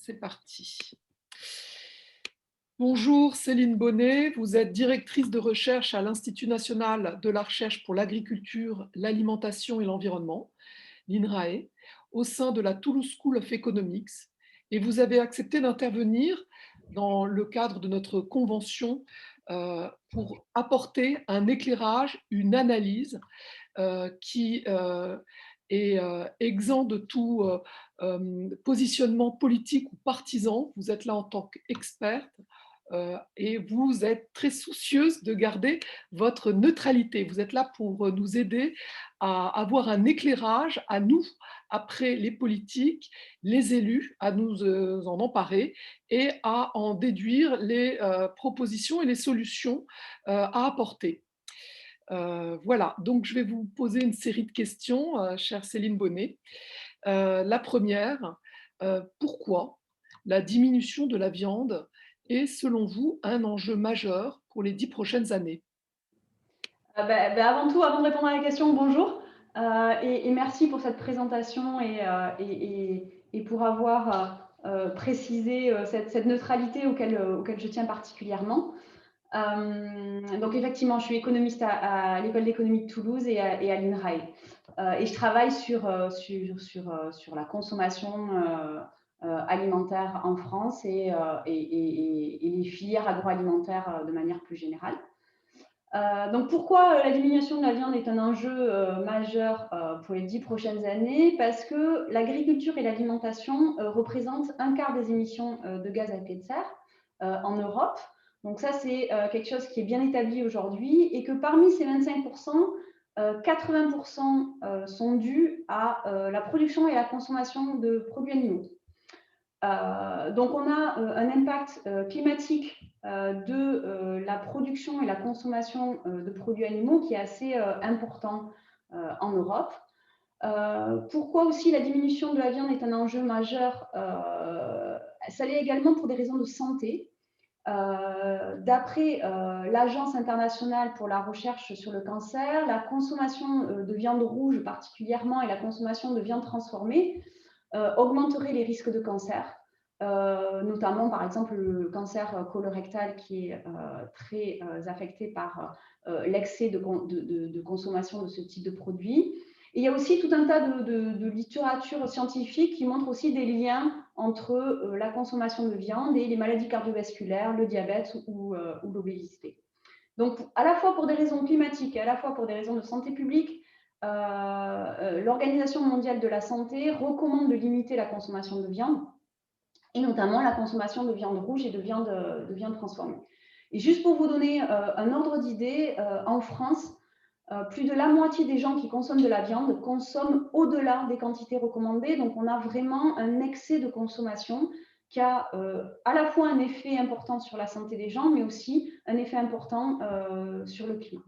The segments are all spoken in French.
C'est parti. Bonjour Céline Bonnet, vous êtes directrice de recherche à l'Institut national de la recherche pour l'agriculture, l'alimentation et l'environnement, l'INRAE, au sein de la Toulouse School of Economics, et vous avez accepté d'intervenir dans le cadre de notre convention pour apporter un éclairage, une analyse qui est exempt de tout positionnement politique ou partisan. Vous êtes là en tant qu'experte et vous êtes très soucieuse de garder votre neutralité. Vous êtes là pour nous aider à avoir un éclairage, à nous, après les politiques, les élus, à nous en emparer et à en déduire les propositions et les solutions à apporter. Voilà, donc je vais vous poser une série de questions, chère Céline Bonnet. La première, pourquoi la diminution de la viande est, selon vous, un enjeu majeur pour les 10 prochaines années? Avant tout, avant de répondre à la question, bonjour et merci pour cette présentation et pour avoir précisé cette neutralité auquel je tiens particulièrement. Donc effectivement, je suis économiste à l'École d'économie de Toulouse et à l'INRAE. Et je travaille sur la consommation alimentaire en France et les filières agroalimentaires de manière plus générale. Donc pourquoi la diminution de la viande est un enjeu majeur pour les 10 prochaines années? Parce que l'agriculture et l'alimentation représentent un quart des émissions de gaz à effet de serre en Europe. Donc ça, c'est quelque chose qui est bien établi aujourd'hui et que parmi ces 25%, 80% sont dus à la production et la consommation de produits animaux. Donc on a un impact climatique de la production et la consommation de produits animaux qui est assez important en Europe. Pourquoi aussi la diminution de la viande est un enjeu majeur? Ça l'est également pour des raisons de santé. D'après l'Agence internationale pour la recherche sur le cancer, la consommation de viande rouge particulièrement et la consommation de viande transformée augmenterait les risques de cancer. Notamment par exemple le cancer colorectal qui est très affecté par l'excès de consommation de ce type de produit. Et il y a aussi tout un tas de littérature scientifique qui montre aussi des liens entre la consommation de viande et les maladies cardiovasculaires, le diabète ou l'obésité. Donc à la fois pour des raisons climatiques et à la fois pour des raisons de santé publique, l'Organisation mondiale de la santé recommande de limiter la consommation de viande et notamment la consommation de viande rouge et de viande transformée. Et juste pour vous donner un ordre d'idée, en France, plus de la moitié des gens qui consomment de la viande consomment au-delà des quantités recommandées. Donc, on a vraiment un excès de consommation qui a à la fois un effet important sur la santé des gens, mais aussi un effet important sur le climat.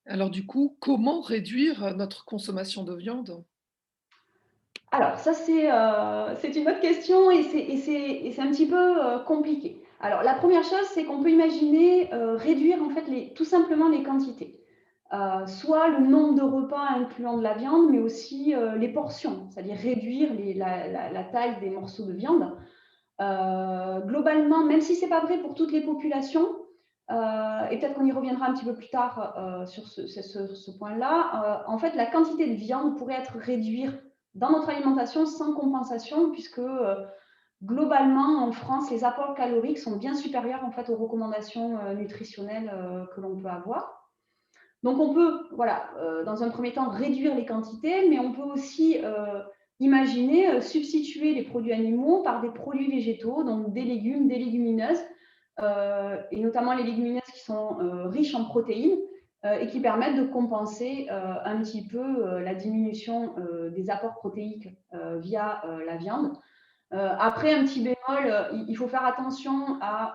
Alors du coup, comment réduire notre consommation de viande? Alors, ça, c'est une autre question et c'est un petit peu compliqué. Alors, la première chose, c'est qu'on peut imaginer réduire en fait tout simplement les quantités. Soit le nombre de repas incluant de la viande, mais aussi les portions, c'est-à-dire réduire la taille des morceaux de viande. Globalement, même si ce n'est pas vrai pour toutes les populations, et peut-être qu'on y reviendra un petit peu plus tard sur ce point-là, en fait, la quantité de viande pourrait être réduite dans notre alimentation sans compensation, puisque globalement, en France, les apports caloriques sont bien supérieurs en fait, aux recommandations nutritionnelles que l'on peut avoir. Donc, on peut, voilà, dans un premier temps, réduire les quantités, mais on peut aussi imaginer substituer les produits animaux par des produits végétaux, donc des légumes, des légumineuses, et notamment les légumineuses qui sont riches en protéines et qui permettent de compenser un petit peu la diminution des apports protéiques via la viande. Après, un petit bémol, il faut faire attention à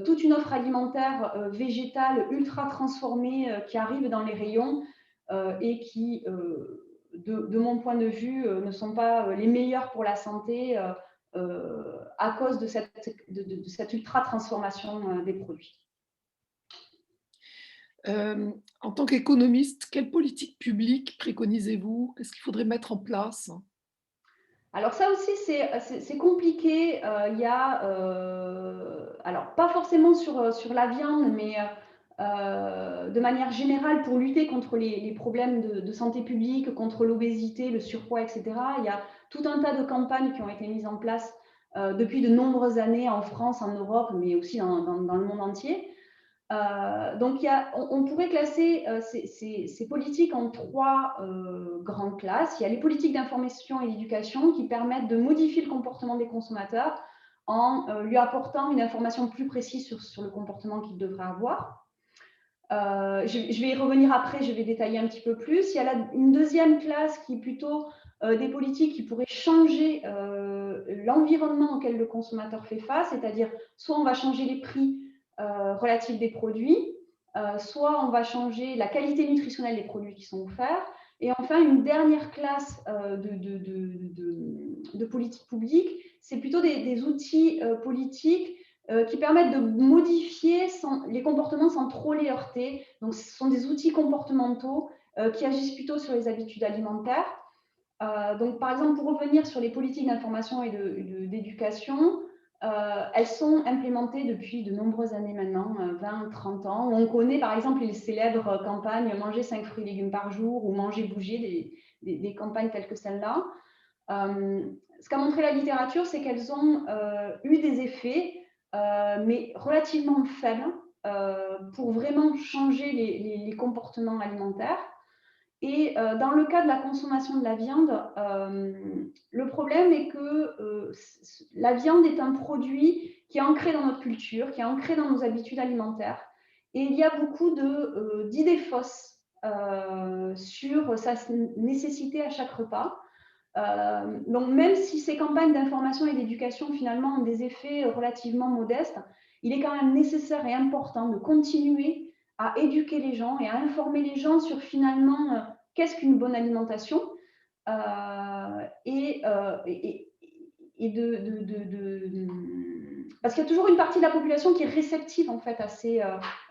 toute une offre alimentaire végétale ultra transformée qui arrive dans les rayons et qui, de mon point de vue, ne sont pas les meilleurs pour la santé à cause de cette ultra transformation des produits. En tant qu'économiste, quelle politique publique préconisez-vous? Qu'est-ce qu'il faudrait mettre en place? Alors ça aussi, c'est compliqué. Il y a, alors pas forcément sur la viande, mais de manière générale, pour lutter contre les problèmes de santé publique, contre l'obésité, le surpoids, etc., il y a tout un tas de campagnes qui ont été mises en place depuis de nombreuses années en France, en Europe, mais aussi dans le monde entier. Donc, on pourrait classer ces politiques en trois grandes classes. Il y a les politiques d'information et d'éducation qui permettent de modifier le comportement des consommateurs en lui apportant une information plus précise sur le comportement qu'il devrait avoir. Je vais y revenir après, je vais détailler un petit peu plus. Il y a une deuxième classe qui est plutôt des politiques qui pourraient changer l'environnement auquel le consommateur fait face, c'est-à-dire soit on va changer les prix relatifs des produits, soit on va changer la qualité nutritionnelle des produits qui sont offerts. Et enfin, une dernière classe de politique publique, c'est plutôt des outils politiques qui permettent de modifier les comportements sans trop les heurter. Donc, ce sont des outils comportementaux qui agissent plutôt sur les habitudes alimentaires. Donc, par exemple, pour revenir sur les politiques d'information et d'éducation, elles sont implémentées depuis de nombreuses années maintenant, 20, 30 ans. On connaît par exemple les célèbres campagnes Manger 5 fruits et légumes par jour ou Manger bouger, des campagnes telles que celle-là. Ce qu'a montré la littérature, c'est qu'elles ont eu des effets, mais relativement faibles, pour vraiment changer les comportements alimentaires. Et dans le cas de la consommation de la viande, le problème est que la viande est un produit qui est ancré dans notre culture, qui est ancré dans nos habitudes alimentaires. Et il y a beaucoup d'idées fausses sur sa nécessité à chaque repas. Donc, même si ces campagnes d'information et d'éducation, finalement, ont des effets relativement modestes, il est quand même nécessaire et important de continuer à éduquer les gens et à informer les gens sur, finalement, qu'est-ce qu'une bonne alimentation parce qu'il y a toujours une partie de la population qui est réceptive, en fait,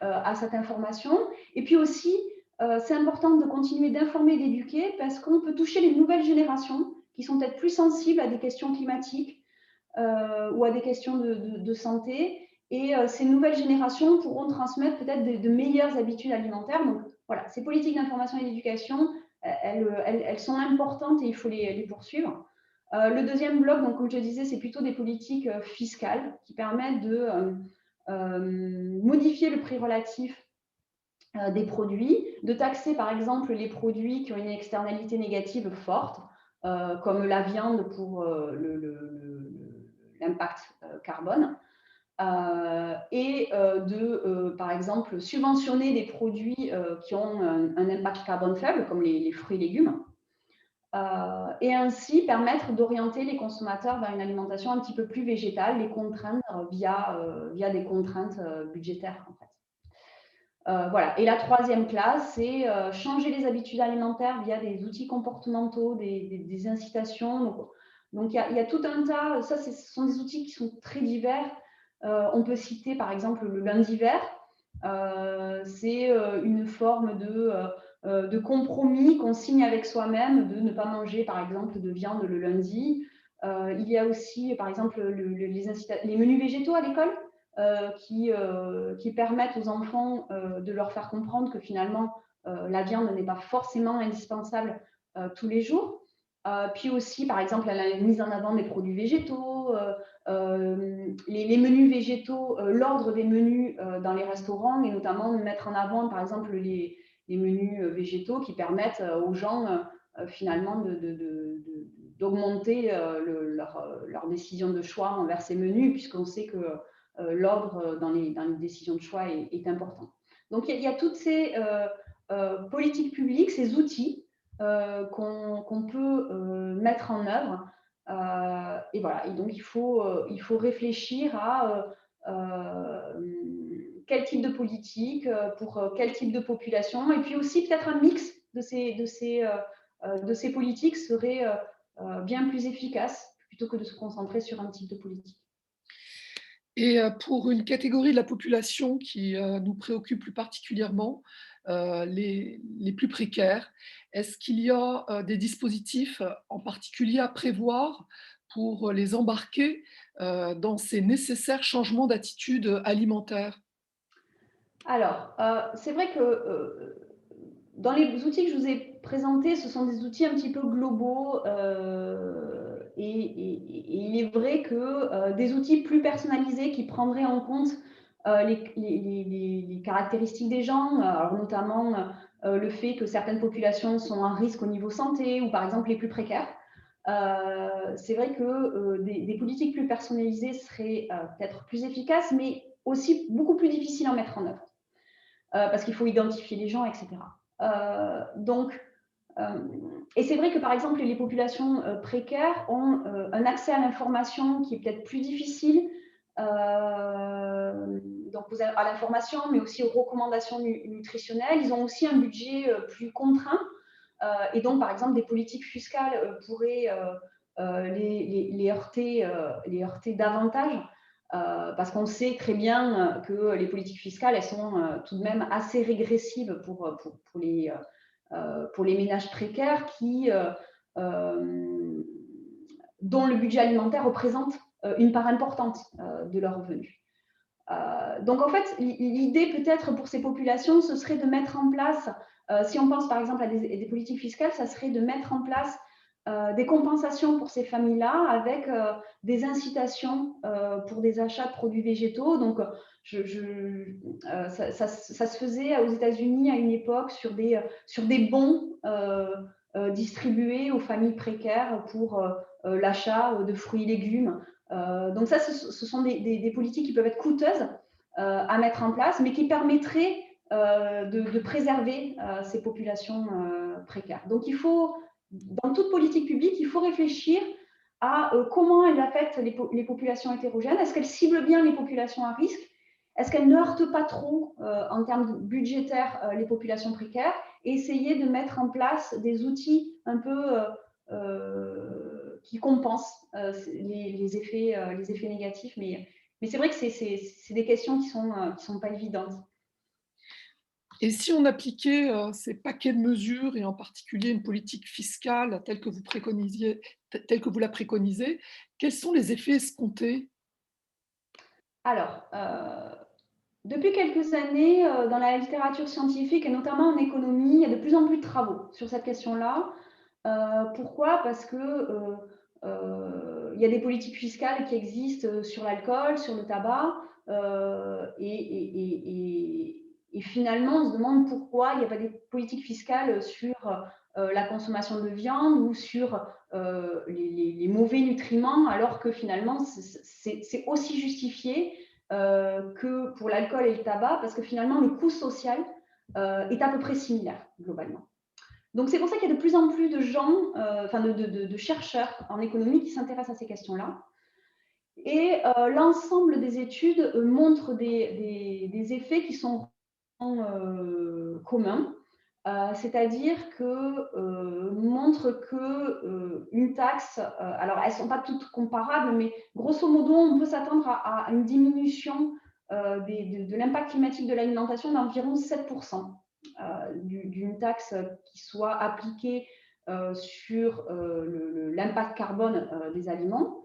à cette information. Et puis aussi, c'est important de continuer d'informer et d'éduquer parce qu'on peut toucher les nouvelles générations qui sont peut-être plus sensibles à des questions climatiques ou à des questions de santé. Et ces nouvelles générations pourront transmettre peut-être de meilleures habitudes alimentaires. Donc voilà, ces politiques d'information et d'éducation, elles sont importantes et il faut les poursuivre. Le deuxième bloc, donc, comme je disais, c'est plutôt des politiques fiscales qui permettent de modifier le prix relatif des produits, de taxer par exemple les produits qui ont une externalité négative forte, comme la viande pour l'impact carbone, et par exemple, subventionner des produits qui ont un impact carbone faible, comme les fruits et légumes, et ainsi permettre d'orienter les consommateurs vers une alimentation un petit peu plus végétale, les contraindre via des contraintes budgétaires, en fait. Voilà. Et la troisième classe, c'est changer les habitudes alimentaires via des outils comportementaux, des incitations. Donc il y a tout un tas, ça ce sont des outils qui sont très divers. On peut citer par exemple le lundi vert. C'est une forme de compromis qu'on signe avec soi-même de ne pas manger par exemple de viande le lundi. Il y a aussi par exemple les menus végétaux à l'école. Qui permettent aux enfants de leur faire comprendre que finalement la viande n'est pas forcément indispensable tous les jours. Puis aussi, par exemple, la mise en avant des produits végétaux, les menus végétaux, l'ordre des menus dans les restaurants, et notamment de mettre en avant, par exemple, les menus végétaux qui permettent aux gens finalement d'augmenter leur décision de choix envers ces menus, puisqu'on sait que l'ordre dans les décisions de choix est important. Donc, il y a toutes ces politiques publiques, ces outils qu'on peut mettre en œuvre. Et voilà. Et donc, il faut réfléchir à quel type de politique, pour quel type de population, et puis aussi peut-être un mix de ces politiques serait bien plus efficace plutôt que de se concentrer sur un type de politique. Et pour une catégorie de la population qui, nous préoccupe plus particulièrement, les plus précaires, est-ce qu'il y a, des dispositifs, en particulier à prévoir pour les embarquer, dans ces nécessaires changements d'attitude, alimentaire? Alors, c'est vrai que dans les outils que je vous ai présentés, ce sont des outils un petit peu globaux et il est vrai que des outils plus personnalisés qui prendraient en compte les caractéristiques des gens, alors notamment le fait que certaines populations sont à risque au niveau santé ou par exemple les plus précaires. C'est vrai que des politiques plus personnalisées seraient peut-être plus efficaces, mais aussi beaucoup plus difficiles à mettre en œuvre. Parce qu'il faut identifier les gens, etc. Donc, et c'est vrai que par exemple, les populations précaires ont un accès à l'information qui est peut-être plus difficile. Donc, vous avez à l'information, mais aussi aux recommandations nutritionnelles. Ils ont aussi un budget plus contraint. Et donc, par exemple, des politiques fiscales pourraient les heurter davantage. Parce qu'on sait très bien que les politiques fiscales, elles sont tout de même assez régressives pour les ménages précaires dont le budget alimentaire représente une part importante de leurs revenus. Donc en fait, l'idée peut-être pour ces populations, ce serait de mettre en place, si on pense par exemple à des politiques fiscales, ça serait de mettre en place des compensations pour ces familles-là avec des incitations pour des achats de produits végétaux. Donc, ça se faisait aux États-Unis à une époque sur des bons distribués aux familles précaires pour l'achat de fruits et légumes. Donc ça, ce sont des politiques qui peuvent être coûteuses à mettre en place, mais qui permettraient de préserver ces populations précaires. Donc il faut, dans toute politique publique, il faut réfléchir à comment elle affecte les populations hétérogènes. Est-ce qu'elle cible bien les populations à risque? Est-ce qu'elle ne heurte pas trop en termes budgétaires les populations précaires? Et essayer de mettre en place des outils un peu qui compensent les effets négatifs. Mais c'est vrai que c'est des questions qui sont pas évidentes. Et si on appliquait, ces paquets de mesures et en particulier une politique fiscale telle que vous la préconisez, quels sont les effets escomptés? Alors, depuis quelques années, dans la littérature scientifique et notamment en économie, il y a de plus en plus de travaux sur cette question-là. Pourquoi? Parce que il y a des politiques fiscales qui existent sur l'alcool, sur le tabac, et finalement, on se demande pourquoi il n'y a pas des politiques fiscales sur la consommation de viande ou sur les mauvais nutriments, alors que finalement, c'est aussi justifié que pour l'alcool et le tabac, parce que finalement, le coût social est à peu près similaire, globalement. Donc, c'est pour ça qu'il y a de plus en plus de gens, enfin de chercheurs en économie qui s'intéressent à ces questions-là. Et l'ensemble des études montrent des effets qui sont communs. C'est-à-dire que montre que une taxe, alors elles ne sont pas toutes comparables, mais grosso modo, on peut s'attendre à une diminution de l'impact climatique de l'alimentation d'environ 7% d'une taxe qui soit appliquée sur l'impact carbone des aliments.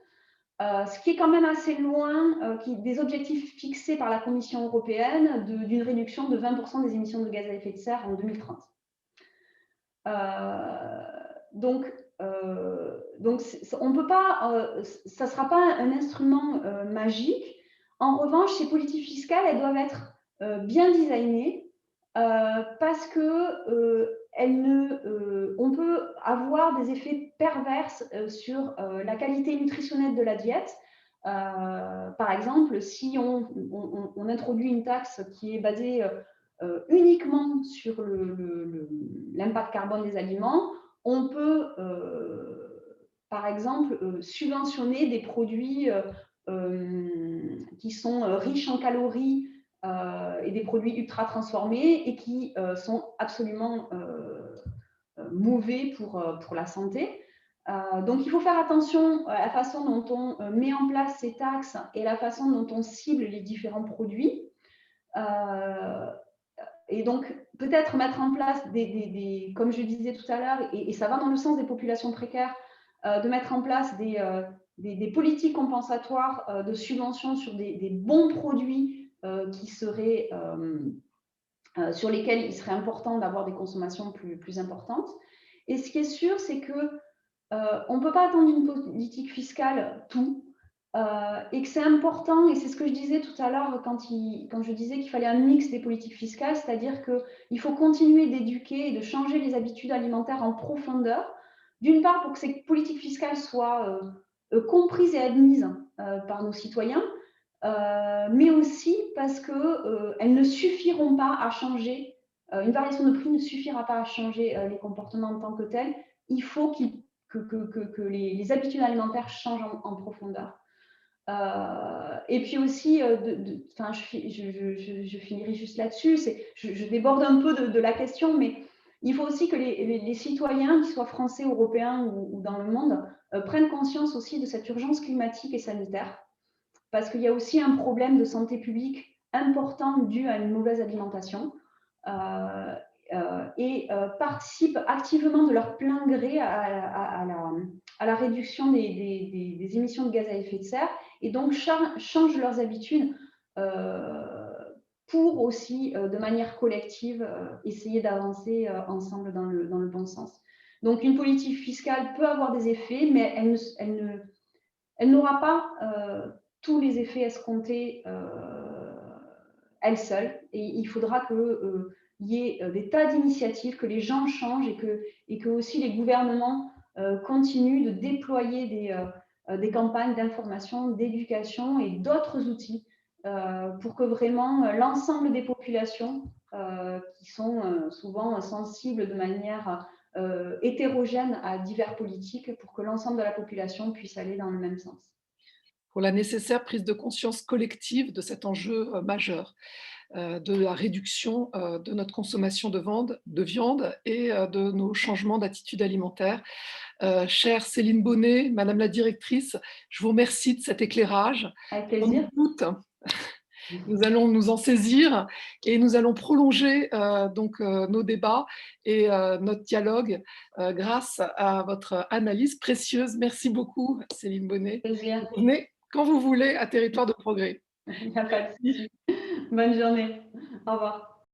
Ce qui est quand même assez loin des objectifs fixés par la Commission européenne d'une réduction de 20% des émissions de gaz à effet de serre en 2030. Donc, on peut pas, ça ne sera pas un instrument magique. En revanche, ces politiques fiscales, elles doivent être bien designées parce que on peut avoir des effets pervers sur la qualité nutritionnelle de la diète. Par exemple, si on introduit une taxe qui est basée uniquement sur l'impact carbone des aliments, on peut, par exemple, subventionner des produits qui sont riches en calories et des produits ultra transformés et qui sont absolument mauvais pour la santé. Donc, il faut faire attention à la façon dont on met en place ces taxes et la façon dont on cible les différents produits. Et donc, peut-être mettre en place comme je disais tout à l'heure, et ça va dans le sens des populations précaires, de mettre en place des politiques compensatoires de subventions sur des bons produits qui seraient, sur lesquels il serait important d'avoir des consommations plus importantes. Et ce qui est sûr, c'est que on ne peut pas attendre d'une politique fiscale tout, et que c'est important, et c'est ce que je disais tout à l'heure quand je disais qu'il fallait un mix des politiques fiscales, c'est-à-dire qu'il faut continuer d'éduquer et de changer les habitudes alimentaires en profondeur, d'une part pour que ces politiques fiscales soient comprises et admises par nos citoyens, mais aussi parce qu'elles ne suffiront pas à changer, une variation de prix ne suffira pas à changer les comportements en tant que tels. Il faut que les habitudes alimentaires changent en profondeur. Et puis aussi, je finirai juste là-dessus, je déborde un peu de la question, mais il faut aussi que les citoyens, qu'ils soient français, européens ou dans le monde, prennent conscience aussi de cette urgence climatique et sanitaire, parce qu'il y a aussi un problème de santé publique important dû à une mauvaise alimentation. Et participent activement de leur plein gré à la réduction des émissions de gaz à effet de serre, et donc changent leurs habitudes pour aussi, de manière collective, essayer d'avancer ensemble dans le bon sens. Donc une politique fiscale peut avoir des effets, mais elle n'aura pas tous les effets escomptés elle seule, et il faudra que il y ait des tas d'initiatives, que les gens changent, et que aussi les gouvernements continuent de déployer des campagnes d'information, d'éducation et d'autres outils pour que vraiment l'ensemble des populations qui sont souvent sensibles de manière hétérogène à divers politiques, pour que l'ensemble de la population puisse aller dans le même sens. Pour la nécessaire prise de conscience collective de cet enjeu majeur, de la réduction de notre consommation de viande et de nos changements d'attitude alimentaire. Chère Céline Bonnet, Madame la directrice, je vous remercie de cet éclairage. Avec Sans plaisir. doute, nous allons nous en saisir et nous allons prolonger nos débats et notre dialogue grâce à votre analyse précieuse. Merci beaucoup, Céline Bonnet. Plaisir. Vous venez quand vous voulez à Territoire de Progrès. Il n'y a pas de souci. Bonne journée. Au revoir.